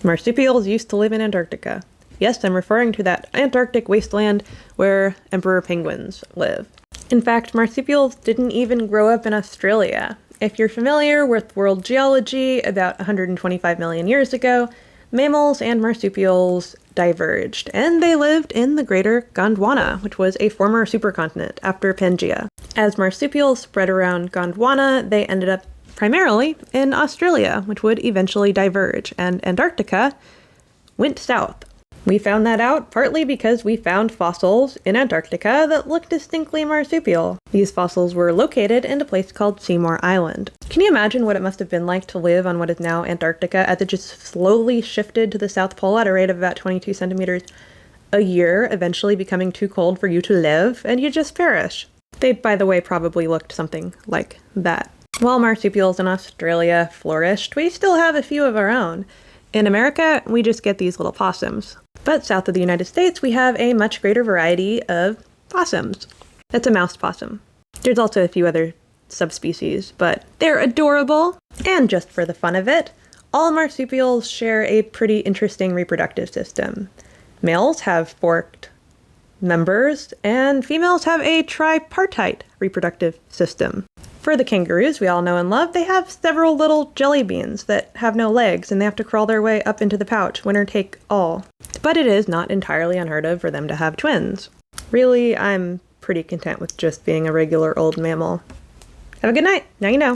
Marsupials used to live in Antarctica. Yes, I'm referring to that Antarctic wasteland where emperor penguins live. In fact, marsupials didn't even grow up in Australia. If you're familiar with world geology, about 125 million years ago, mammals and marsupials diverged, and they lived in the greater Gondwana, which was a former supercontinent after Pangaea. As marsupials spread around Gondwana, they ended up primarily in Australia, which would eventually diverge, and Antarctica went south. We found that out partly because we found fossils in Antarctica that looked distinctly marsupial. These fossils were located in a place called Seymour Island. Can you imagine what it must have been like to live on what is now Antarctica as it just slowly shifted to the South Pole at a rate of about 22 centimeters a year, eventually becoming too cold for you to live, and you just perish? They, by the way, probably looked something like that. While marsupials in Australia flourished, we still have a few of our own. In America, we just get these little possums. But south of the United States, we have a much greater variety of possums. That's a mouse possum. There's also a few other subspecies, but they're adorable. And just for the fun of it, all marsupials share a pretty interesting reproductive system. Males have forked members, and females have a tripartite reproductive system. For the kangaroos we all know and love, they have several little jelly beans that have no legs, and they have to crawl their way up into the pouch, winner take all. But it is not entirely unheard of for them to have twins. Really, I'm pretty content with just being a regular old mammal. Have a good night. Now you know.